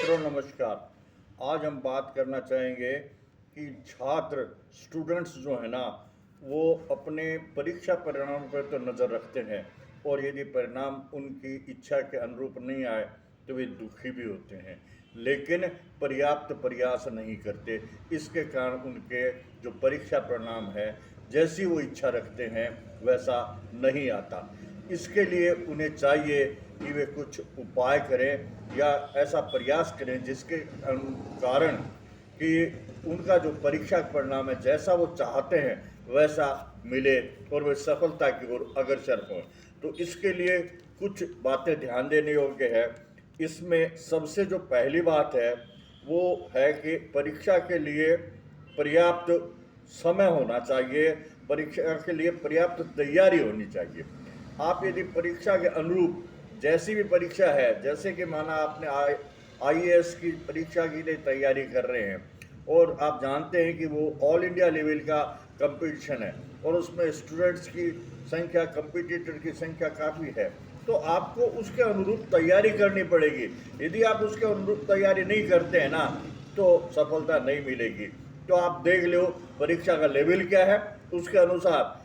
मित्रों नमस्कार। आज हम बात करना चाहेंगे कि छात्र स्टूडेंट्स जो है ना वो अपने परीक्षा परिणाम पर तो नज़र रखते हैं और यदि परिणाम उनकी इच्छा के अनुरूप नहीं आए तो वे दुखी भी होते हैं, लेकिन पर्याप्त प्रयास नहीं करते। इसके कारण उनके जो परीक्षा परिणाम है जैसी वो इच्छा रखते हैं वैसा नहीं आता। इसके लिए उन्हें चाहिए कि वे कुछ उपाय करें या ऐसा प्रयास करें जिसके कारण कि उनका जो परीक्षा का परिणाम है जैसा वो चाहते हैं वैसा मिले और वे सफलता की ओर अग्रसर हों। तो इसके लिए कुछ बातें ध्यान देने योग्य है। इसमें सबसे जो पहली बात है वो है कि परीक्षा के लिए पर्याप्त समय होना चाहिए, परीक्षा के लिए पर्याप्त तैयारी होनी चाहिए। आप यदि परीक्षा के अनुरूप जैसी भी परीक्षा है, जैसे कि माना आपने आईएएस की परीक्षा के लिए तैयारी कर रहे हैं और आप जानते हैं कि वो ऑल इंडिया लेवल का कंपटीशन है और उसमें स्टूडेंट्स की संख्या, कंपटीटर की संख्या काफ़ी है, तो आपको उसके अनुरूप तैयारी करनी पड़ेगी। यदि आप उसके अनुरूप तैयारी नहीं करते हैं ना तो सफलता नहीं मिलेगी। तो आप देख लो परीक्षा का लेवल क्या है, उसके अनुसार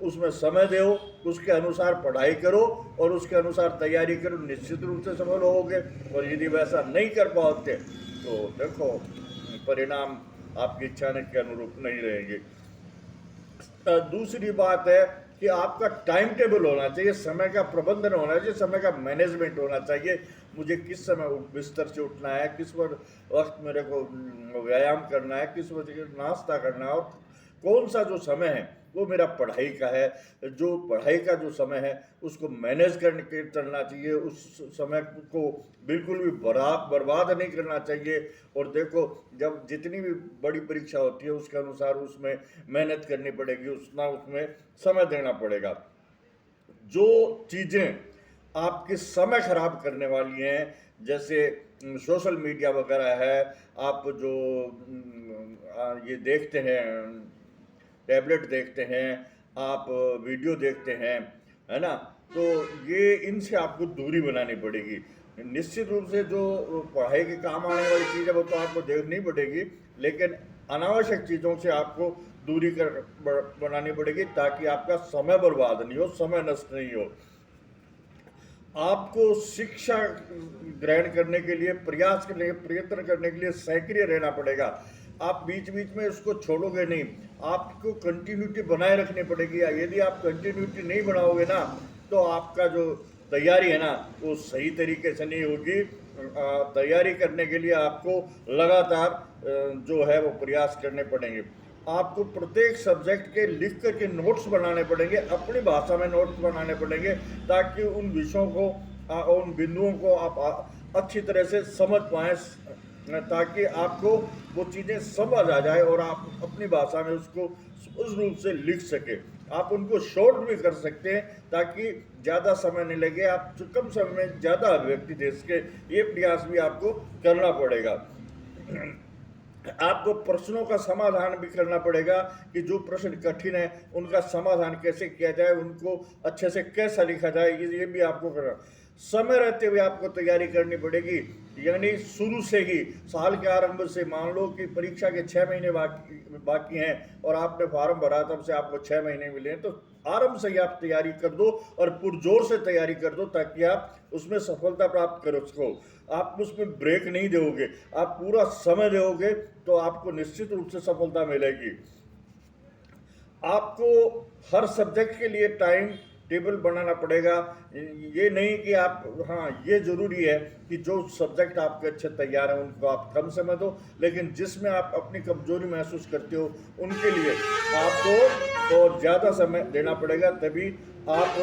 उसमें समय दो, उसके अनुसार पढ़ाई करो और उसके अनुसार तैयारी करो, निश्चित रूप से सफल होगे। और यदि वैसा नहीं कर पाते तो देखो परिणाम आपकी इच्छा के अनुरूप नहीं रहेंगे। दूसरी बात है कि आपका टाइम टेबल होना चाहिए, समय का प्रबंधन होना चाहिए, समय का मैनेजमेंट होना चाहिए। मुझे किस समय बिस्तर से उठना है, किस वक्त मेरे को व्यायाम करना है, किस वक्त नाश्ता करना है और कौन सा जो समय है वो मेरा पढ़ाई का है। जो पढ़ाई का जो समय है उसको मैनेज करके चलना चाहिए, उस समय को बिल्कुल भी बर्बाद नहीं करना चाहिए। और देखो जब जितनी भी बड़ी परीक्षा होती है उसके अनुसार उसमें मेहनत करनी पड़ेगी, उतना उसमें समय देना पड़ेगा। जो चीज़ें आपके समय खराब करने वाली हैं जैसे सोशल मीडिया वगैरह है, आप जो ये देखते हैं, टैबलेट देखते हैं, आप वीडियो देखते हैं, है ना, तो ये इनसे आपको दूरी बनानी पड़ेगी। निश्चित रूप से जो पढ़ाई के काम आने वाली चीज़ है वो तो आपको देखनी पड़ेगी, लेकिन अनावश्यक चीज़ों से आपको दूरी बनानी पड़ेगी ताकि आपका समय बर्बाद नहीं हो, समय नष्ट नहीं हो। आपको शिक्षा ग्रहण करने के लिए, प्रयास के लिए, प्रयत्न करने के लिए सक्रिय रहना पड़ेगा। आप बीच बीच में उसको छोड़ोगे नहीं, आपको कंटिन्यूटी बनाए रखनी पड़ेगी। यदि आप कंटिन्यूटी नहीं बनाओगे ना तो आपका जो तैयारी है ना वो सही तरीके से नहीं होगी। तैयारी करने के लिए आपको लगातार जो है वो प्रयास करने पड़ेंगे। आपको प्रत्येक सब्जेक्ट के लिख करके नोट्स बनाने पड़ेंगे, अपनी भाषा में नोट्स बनाने पड़ेंगे ताकि उन विषयों को, उन बिंदुओं को आप अच्छी तरह से समझ पाएँ, ताकि आपको वो चीज़ें समझ आ जाए और आप अपनी भाषा में उसको उस रूप से लिख सके। आप उनको शॉर्ट भी कर सकते हैं ताकि ज़्यादा समय नहीं लगे, आप कम समय में ज़्यादा अभिव्यक्ति दे सके। ये प्रयास भी आपको करना पड़ेगा। आपको प्रश्नों का समाधान भी करना पड़ेगा कि जो प्रश्न कठिन है उनका समाधान कैसे किया जाए, उनको अच्छे से कैसा लिखा जाए, ये भी आपको करना। समय रहते हुए आपको तैयारी करनी पड़ेगी, यानी शुरू से ही, साल के आरंभ से। मान लो कि परीक्षा के 6 महीने बाकी हैं और आपने फॉर्म भरा तब से आपको 6 महीने मिले हैं, तो आरंभ से ही आप तैयारी कर दो और पुरजोर से तैयारी कर दो ताकि आप उसमें सफलता प्राप्त कर सको। आप उसमें ब्रेक नहीं दोगे, आप पूरा समय दोगे तो आपको निश्चित रूप से सफलता मिलेगी। आपको हर सब्जेक्ट के लिए टाइम टेबल बनाना पड़ेगा। ये नहीं कि आप, हाँ ये ज़रूरी है कि जो सब्जेक्ट आपके अच्छे तैयार हैं उनको आप कम समय दो, लेकिन जिसमें आप अपनी कमजोरी महसूस करते हो उनके लिए आपको और ज़्यादा समय देना पड़ेगा, तभी आप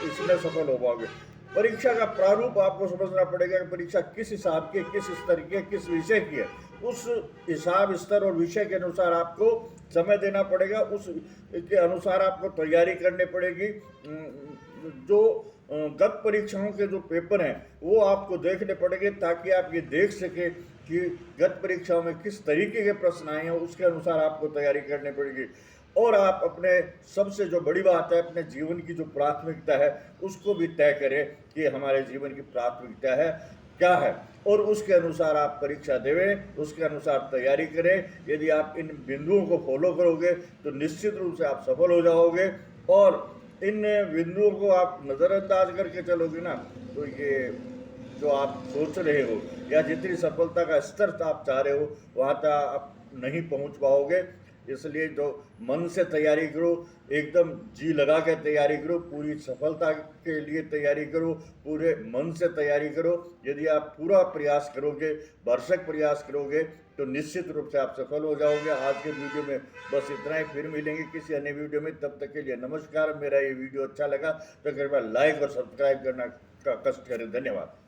इसमें सफल हो पाओगे। परीक्षा का प्रारूप आपको समझना पड़ेगा कि परीक्षा किस हिसाब की, किस स्तर की, किस विषय की है। उस हिसाब, स्तर और विषय के अनुसार आपको समय देना पड़ेगा, उस के अनुसार आपको तैयारी करनी पड़ेगी। जो गत परीक्षाओं के जो पेपर हैं वो आपको देखने पड़ेंगे ताकि आप ये देख सकें कि गत परीक्षाओं में किस तरीके के प्रश्न आए हैं, उसके अनुसार आपको तैयारी करनी पड़ेगी। और आप अपने, सबसे जो बड़ी बात है, अपने जीवन की जो प्राथमिकता है उसको भी तय करें कि हमारे जीवन की प्राथमिकता है क्या है और उसके अनुसार आप परीक्षा देवें, उसके अनुसार तैयारी करें। यदि आप इन बिंदुओं को फॉलो करोगे तो निश्चित रूप से आप सफल हो जाओगे, और इन बिंदुओं को आप नज़रअंदाज करके चलोगे ना, तो ये जो आप सोच रहे हो या जितनी सफलता का स्तर आप चाह रहे हो वहाँ तक आप नहीं पहुँच पाओगे। इसलिए जो मन से तैयारी करो, एकदम जी लगा के तैयारी करो, पूरी सफलता के लिए तैयारी करो, पूरे मन से तैयारी करो। यदि आप पूरा प्रयास करोगे, भरसक प्रयास करोगे, तो निश्चित रूप से आप सफल हो जाओगे। आज के वीडियो में बस इतना ही, फिर मिलेंगे किसी अन्य वीडियो में। तब तक के लिए नमस्कार। मेरा ये वीडियो अच्छा लगा तो कृपया लाइक और सब्सक्राइब करना का कष्ट करें। धन्यवाद।